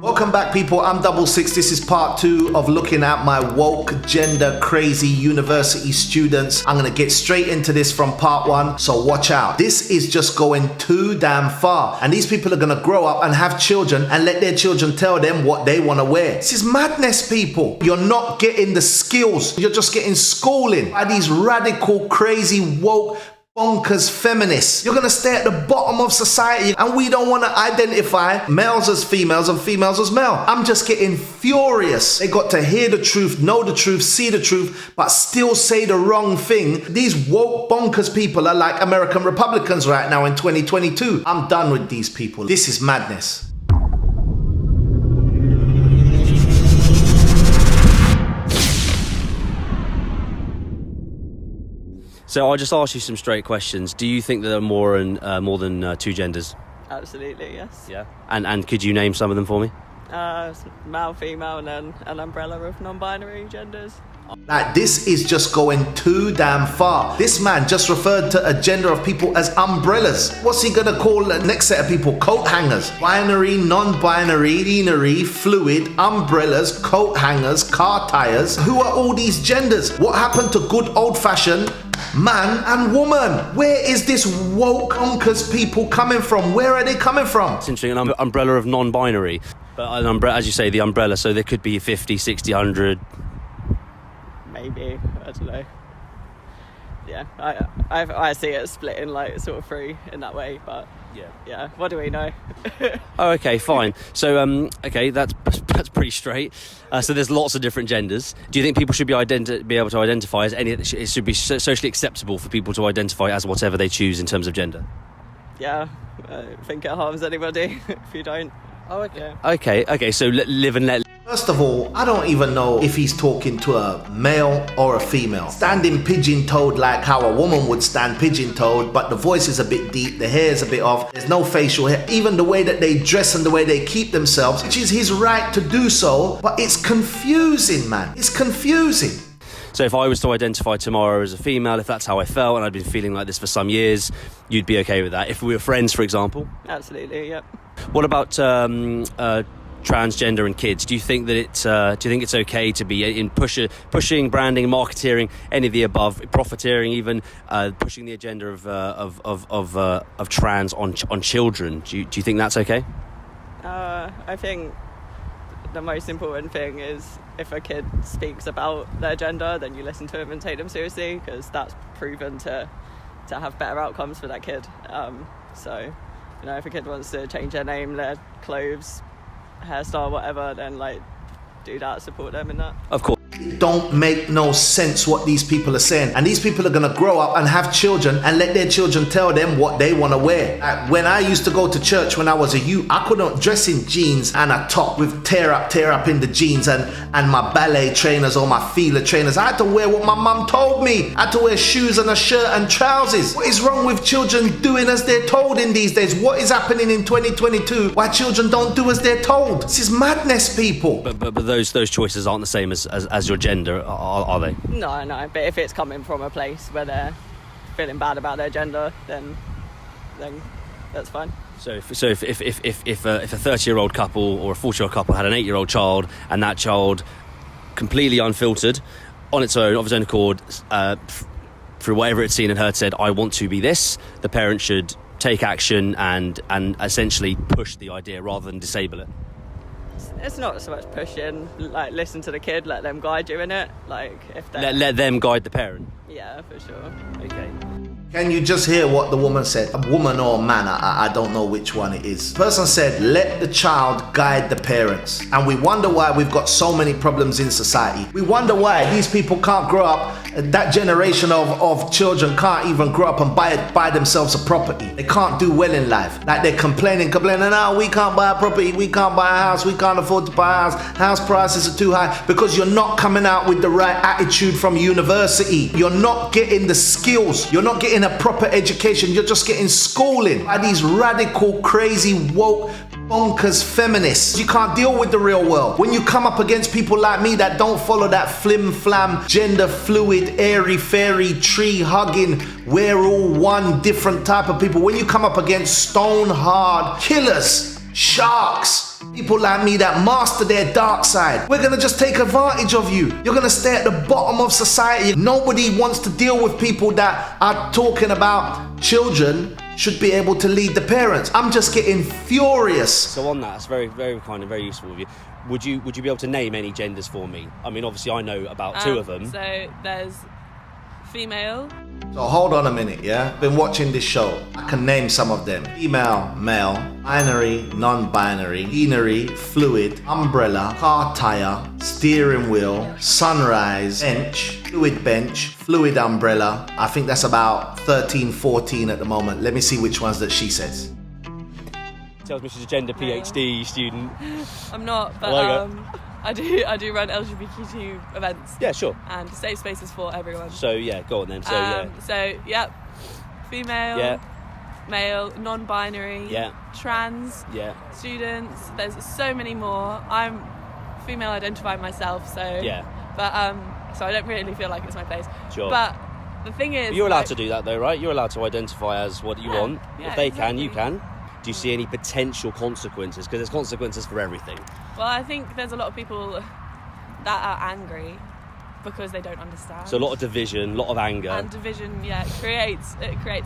Welcome back, people. I'm Double Six. This is part 2 of looking at my woke, gender crazy university students. I'm gonna get straight into this from part 1, so watch out. This is just going too damn far, and these people are gonna grow up and have children and let their children tell them what they want to wear. This is madness, people. You're not getting the skills, you're just getting schooling by these radical, crazy, woke, bonkers feminists. You're gonna stay at the bottom of society, and we don't want to identify males as females and females as male. I'm just getting furious. They got to hear the truth, know the truth, see the truth, but still say the wrong thing. These woke bonkers people are like American Republicans right now in 2022. I'm done with these people. This is madness. So I'll just ask you some straight questions. Do you think that there are more than two genders? Absolutely, yes. Yeah. And could you name some of them for me? Male, female, and then an umbrella of non-binary genders. Like, this is just going too damn far. This man just referred to a gender of people as umbrellas. What's he gonna call the next set of people? Coat hangers. Binary, non-binary, binary, fluid, umbrellas, coat hangers, car tires. Who are all these genders? What happened to good old-fashioned man and woman? Where is this woke bonkers people coming from? Where are they coming from? It's interesting, an umbrella of non-binary. But an umbrella, as you say, the umbrella, so there could be 50, 60, 100... Maybe, I don't know. Yeah, I see it split in like sort of three in that way, but yeah, what do we know? Oh, okay, fine. So, okay, that's pretty straight. So there's lots of different genders. Do you think people should be able to identify as any? It should be socially acceptable for people to identify as whatever they choose in terms of gender? Yeah, I don't think it harms anybody if you don't. Oh, okay. Yeah. Okay. So live and let. First of all, I don't even know if he's talking to a male or a female. Standing pigeon-toed like how a woman would stand pigeon-toed, but the voice is a bit deep, the hair is a bit off, there's no facial hair. Even the way that they dress and the way they keep themselves, which is his right to do so, but it's confusing, man. It's confusing. So if I was to identify tomorrow as a female, if that's how I felt and I'd been feeling like this for some years, you'd be okay with that? If we were friends, for example? Absolutely, yep. What about transgender and kids? Do you think that it's okay to be in pushing, branding, marketeering, any of the above, profiteering, even pushing the agenda of trans on children? Do you think that's okay? I think the most important thing is if a kid speaks about their gender, then you listen to them and take them seriously, because that's proven to have better outcomes for that kid. So, you know, if a kid wants to change their name, their clothes, hairstyle, whatever, then like do that, support them in that. Of course. It don't make no sense what these people are saying, and these people are gonna grow up and have children and let their children tell them what they want to wear. When I used to go to church when I was a youth, I couldn't dress in jeans and a top with tear up in the jeans and my ballet trainers or my feeler trainers. I had to wear what my mum told me. I had to wear shoes and a shirt and trousers. What is wrong with children doing as they're told in these days? What is happening in 2022 why children don't do as they're told? This is madness, people. But those choices aren't the same as your gender, are they? No, but if it's coming from a place where they're feeling bad about their gender, then that's fine. So if a 30-year-old couple or a 40-year-old couple had an 8-year-old child, and that child, completely unfiltered, on its own, of its own accord, through whatever it's seen and heard, said, I want to be this, the parent should take action and essentially push the idea rather than disable it. It's not so much pushing, like listen to the kid, let them guide you in it. Like if they let them guide the parent. Yeah, for sure. Okay. Can you just hear what the woman said? A woman or a man, I don't know which one it is. The person said, let the child guide the parents. And we wonder why we've got so many problems in society. We wonder why these people can't grow up, that generation of children can't even grow up and buy themselves a property. They can't do well in life. Like they're complaining, no, we can't buy a property, we can't buy a house, we can't afford to buy a house prices are too high, because you're not coming out with the right attitude from university. You're not getting the skills, you're not getting a proper education, you're just getting schooling by these radical, crazy, woke, bonkers feminists. You can't deal with the real world. When you come up against people like me that don't follow that flim-flam, gender fluid, airy-fairy, tree-hugging, we're all one different type of people. When you come up against stone-hard killers, sharks, People like me that master their dark side. We're gonna just take advantage of you. You're gonna stay at the bottom of society. Nobody wants to deal with people that are talking about children should be able to lead the parents. I'm just getting furious. So on that, that's very, very kind and very useful of you. Would you be able to name any genders for me? I mean, obviously I know about two of them. So there's female. So hold on a minute, yeah? Been watching this show. I can name some of them. Female, male, binary, non-binary, binary, fluid, umbrella, car tire, steering wheel, sunrise, bench, fluid umbrella. I think that's about 13, 14 at the moment. Let me see which ones that she says. Tells me she's a gender PhD student. I'm not, but I do run LGBTQ events. Yeah, sure. And safe spaces for everyone. So yeah, go on then. Female, male, non-binary, trans, students. There's so many more. I'm female identifying myself, so so I don't really feel like it's my place. Sure. But the thing is, but you're allowed to do that though, right? You're allowed to identify as what you want. Yeah, if they exactly. can, you can. Do you see any potential consequences? Because there's consequences for everything. Well, I think there's a lot of people that are angry because they don't understand. So a lot of division, a lot of anger. And division, it creates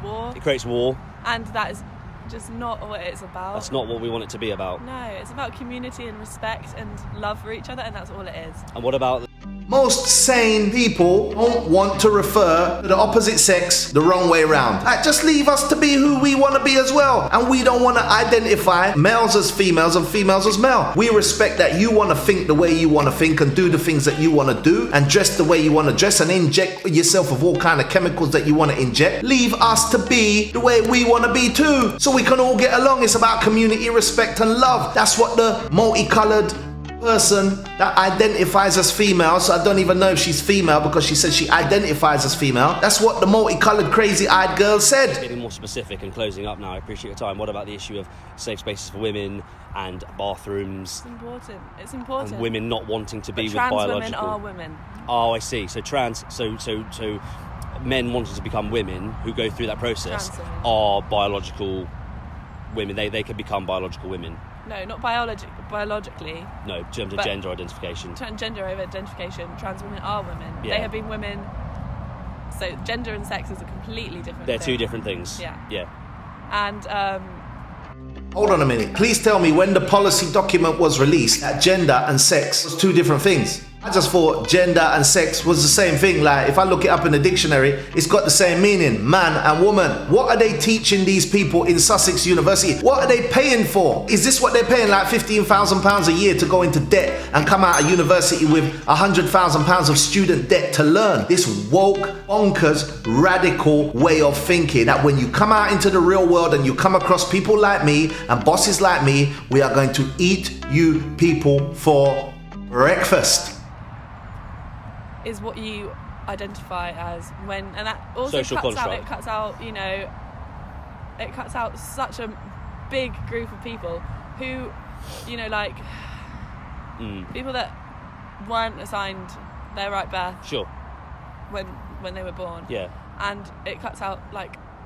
war. It creates war. And that is just not what it's about. That's not what we want it to be about. No, it's about community and respect and love for each other, and that's all it is. And what about... Most sane people don't want to refer to the opposite sex the wrong way around. Like, just leave us to be who we want to be as well. And we don't want to identify males as females and females as male. We respect that you want to think the way you want to think and do the things that you want to do and dress the way you want to dress and inject yourself with all kind of chemicals that you want to inject. Leave us to be the way we want to be too, so we can all get along. It's about community, respect and love. That's what the multicolored person that identifies as female, so I don't even know if she's female because she said she identifies as female. That's what the multicolored crazy-eyed girl said. Getting more specific and closing up now, I appreciate your time. What about the issue of safe spaces for women and bathrooms? It's important. And women not wanting to be with trans biological... women are women. Oh, I see. So men wanting to become women who go through that process are biological women. They can become biological women. No, not biologically. No, in terms of gender identification. Gender identification, trans women are women. Yeah. They have been women. So gender and sex is a completely different They're thing. two different things. Yeah. And hold on a minute. Please tell me when the policy document was released that gender and sex was two different things. I just thought gender and sex was the same thing. Like, if I look it up in the dictionary, it's got the same meaning, man and woman. What are they teaching these people in Sussex University? What are they paying for? Is this what they're paying, like £15,000 a year to go into debt and come out of university with £100,000 of student debt to learn? This woke, bonkers, radical way of thinking that when you come out into the real world and you come across people like me and bosses like me, we are going to eat you people for breakfast. is what you identify as when, and that also cuts out, it cuts out such a big group of people who, people that weren't assigned their right birth when they were born. Yeah. And it cuts out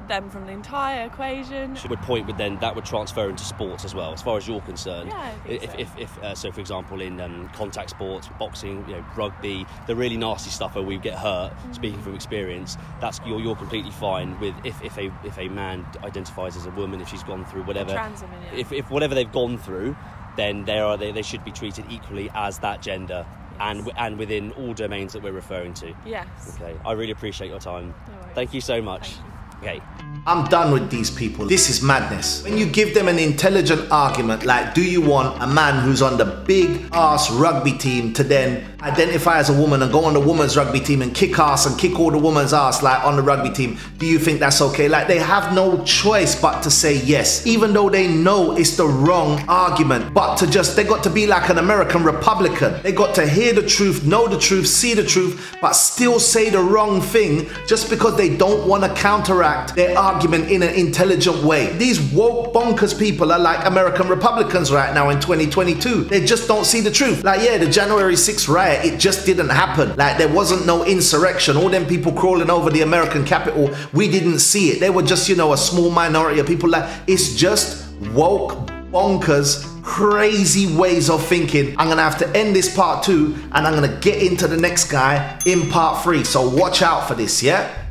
them from the entire equation. That would transfer into sports as well, as far as you're concerned. Yeah, I think so for example, in contact sports, boxing, rugby, the really nasty stuff where we get hurt. Speaking from experience, that's you're completely fine with if a man identifies as a woman, if she's gone through whatever, trans women, if whatever they've gone through, then they should be treated equally as that gender. Yes. And within all domains that we're referring to. Yes. Okay. I really appreciate your time. No worries. Thank you so much. Thank you. Okay. I'm done with these people. This is madness. When you give them an intelligent argument, like, do you want a man who's on the big ass rugby team to then identify as a woman and go on the women's rugby team and kick ass and kick all the women's ass on the rugby team? Do you think that's okay? They have no choice but to say yes, even though they know it's the wrong argument. But they got to be like an American Republican. They got to hear the truth, know the truth, see the truth, but still say the wrong thing just because they don't want to counteract their argument in an intelligent way. These woke bonkers people are like American Republicans right now in 2022. They just don't see the truth. The January 6th riot, it just didn't happen. There wasn't no insurrection. All them people crawling over the American Capitol, we didn't see it. They were just, a small minority of people. It's just woke bonkers crazy ways of thinking. I'm gonna have to end this part 2 and I'm gonna get into the next guy in part 3. So watch out for this, yeah?